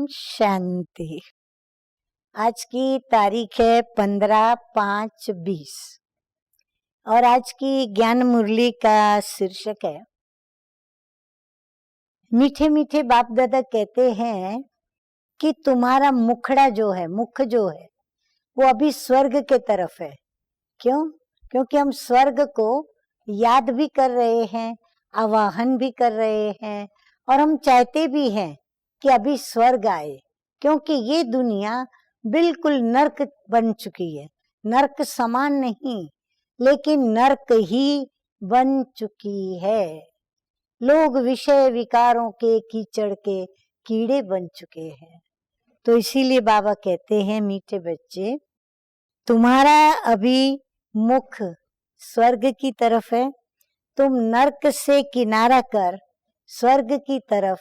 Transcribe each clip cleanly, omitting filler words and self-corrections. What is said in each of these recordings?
शांति। आज की तारीख है 15/5/20 और आज की ज्ञान मुरली का शीर्षक है मीठे मीठे बाप दादा कहते हैं कि तुम्हारा मुखड़ा जो है, मुख जो है वो अभी स्वर्ग के तरफ है। क्यों? क्योंकि हम स्वर्ग को याद भी कर रहे हैं, आवाहन भी कर रहे हैं और हम चाहते भी हैं कि अभी स्वर्ग आए, क्योंकि ये दुनिया बिल्कुल नर्क बन चुकी है। नर्क समान नहीं, लेकिन नर्क ही बन चुकी है। लोग विषय विकारों के कीचड़ के कीड़े बन चुके हैं। तो इसीलिए बाबा कहते हैं मीठे बच्चे, तुम्हारा अभी मुख स्वर्ग की तरफ है, तुम नर्क से किनारा कर स्वर्ग की तरफ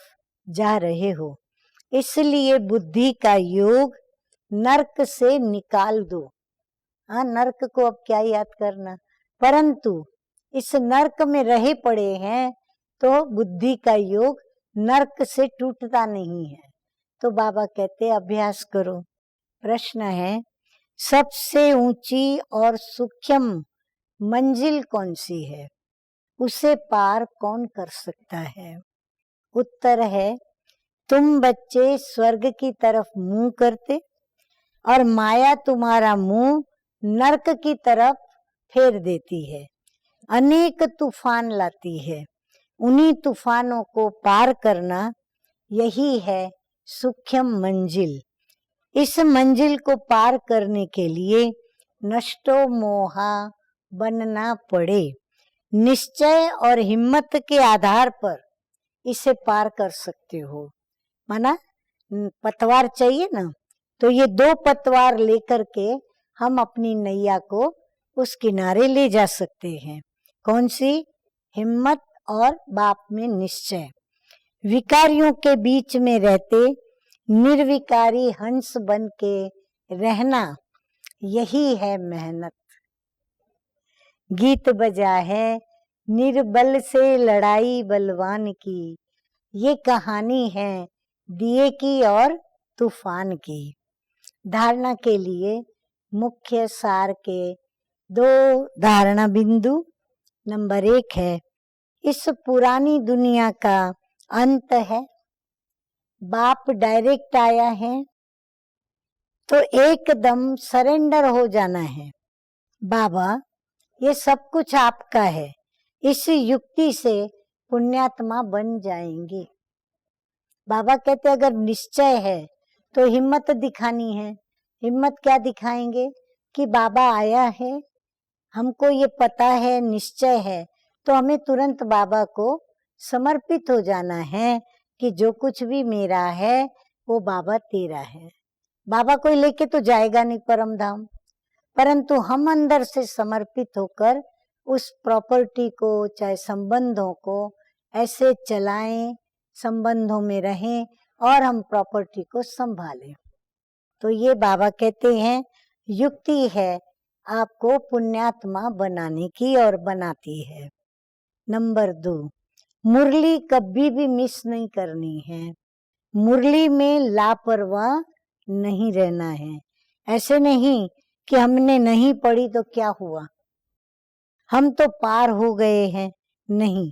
जा रहे हो। इसलिए बुद्धि का योग नर्क से निकाल दो। हाँ, नर्क को अब क्या याद करना, परंतु इस नर्क में रहे पड़े हैं तो बुद्धि का योग नर्क से टूटता नहीं है। तो बाबा कहते अभ्यास करो। प्रश्न है, सबसे ऊंची और सूक्ष्म मंजिल कौन सी है? उसे पार कौन कर सकता है? उत्तर है, तुम बच्चे स्वर्ग की तरफ मुंह करते और माया तुम्हारा मुंह नरक की तरफ फेर देती है। अनेक तूफान लाती है। उन्हीं तूफानों को पार करना यही है सूक्ष्म मंजिल। इस मंजिल को पार करने के लिए नष्टो मोहा बनना पड़े। निश्चय और हिम्मत के आधार पर इसे पार कर सकते हो। माना पतवार चाहिए ना, तो ये 2 पतवार लेकर के हम अपनी नैया को उस किनारे ले जा सकते हैं। कौन सी? हिम्मत और बाप में निश्चय। विकारियों के बीच में रहते निर्विकारी हंस बन के रहना, यही है मेहनत। गीत बजा है निर्बल से लड़ाई बलवान की, ये कहानी है दिए की और तूफान की। धारणा के लिए मुख्य सार के 2 धारणा बिंदु। नंबर 1 है, इस पुरानी दुनिया का अंत है। बाप डायरेक्ट आया है तो एकदम सरेंडर हो जाना है। बाबा, ये सब कुछ आपका है। इस युक्ति से पुण्यात्मा बन जाएंगे। बाबा कहते अगर निश्चय है तो हिम्मत दिखानी है। हिम्मत क्या दिखाएंगे? कि बाबा आया है, हमको ये पता है, निश्चय है, तो हमें तुरंत बाबा को समर्पित हो जाना है कि जो कुछ भी मेरा है वो बाबा तेरा है। बाबा कोई लेके तो जाएगा नहीं परम धाम, परंतु हम अंदर से समर्पित होकर उस प्रॉपर्टी को, चाहे संबंधों को ऐसे चलाएं, संबंधों में रहें और हम प्रॉपर्टी को संभालें। तो ये बाबा कहते हैं युक्ति है आपको पुण्यात्मा बनाने की और बनाती है। नंबर 2, मुरली कभी भी मिस नहीं करनी है। मुरली में लापरवाह नहीं रहना है। ऐसे नहीं कि हमने नहीं पढ़ी तो क्या हुआ, हम तो पार हो गए हैं। नहीं,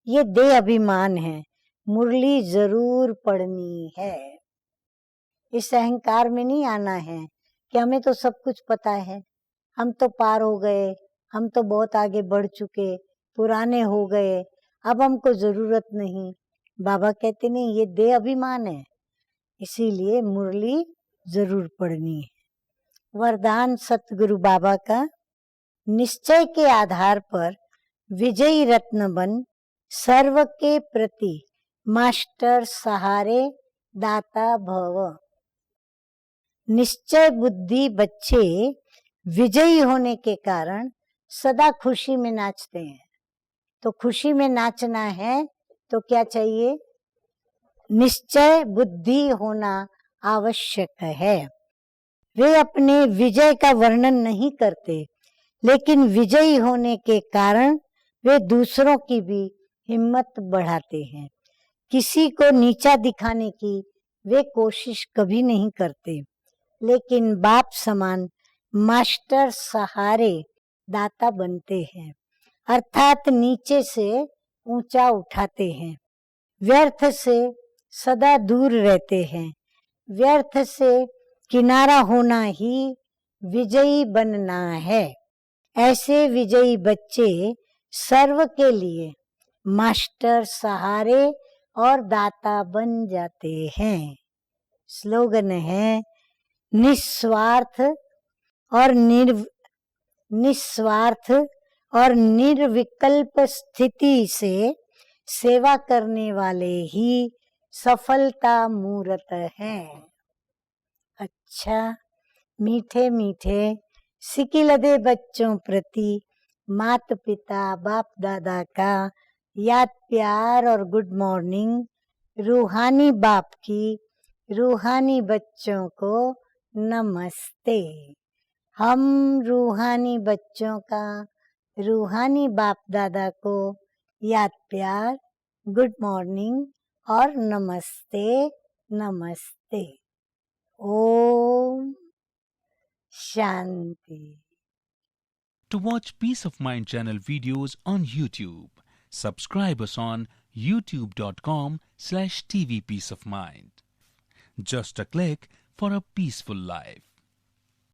ये देह अभिमान है। मुरली जरूर पढ़नी है। इस अहंकार में नहीं आना है कि हमें तो सब कुछ पता है, हम तो पार हो गए, हम तो बहुत आगे बढ़ चुके, पुराने हो गए, अब हमको जरूरत नहीं। बाबा कहते नहीं, ये देह अभिमान है, इसीलिए मुरली जरूर पढ़नी है। वरदान सतगुरु बाबा का, निश्चय के आधार पर विजयी रत्न बन सर्व के प्रति मास्टर सहारे दाता भव। निश्चय बुद्धि बच्चे विजयी होने के कारण सदा खुशी में नाचते हैं। तो खुशी में नाचना है तो क्या चाहिए? निश्चय बुद्धि होना आवश्यक है। वे अपने विजय का वर्णन नहीं करते, लेकिन विजयी होने के कारण वे दूसरों की भी हिम्मत बढ़ाते हैं। किसी को नीचा दिखाने की वे कोशिश कभी नहीं करते, लेकिन बाप समान मास्टर सहारे दाता बनते हैं, अर्थात नीचे से ऊंचा उठाते हैं। व्यर्थ से सदा दूर रहते हैं। व्यर्थ से किनारा होना ही विजयी बनना है। ऐसे विजयी बच्चे सर्व के लिए मास्टर सहारे और दाता बन जाते हैं। स्लोगन है, निस्वार्थ और निर्विकल्प स्थिति से सेवा करने वाले ही सफलता मूर्त हैं। अच्छा, मीठे मीठे सिकिलदे बच्चों प्रति माता पिता बाप दादा का याद प्यार और गुड मॉर्निंग। रूहानी बाप की रूहानी बच्चों को नमस्ते। हम रूहानी बच्चों का रूहानी बाप दादा को याद प्यार, गुड मॉर्निंग और नमस्ते नमस्ते। Om Shanti. To watch Peace of Mind channel videos on YouTube, subscribe us on youtube.com/tvpeaceofmind. Just a click for a peaceful life.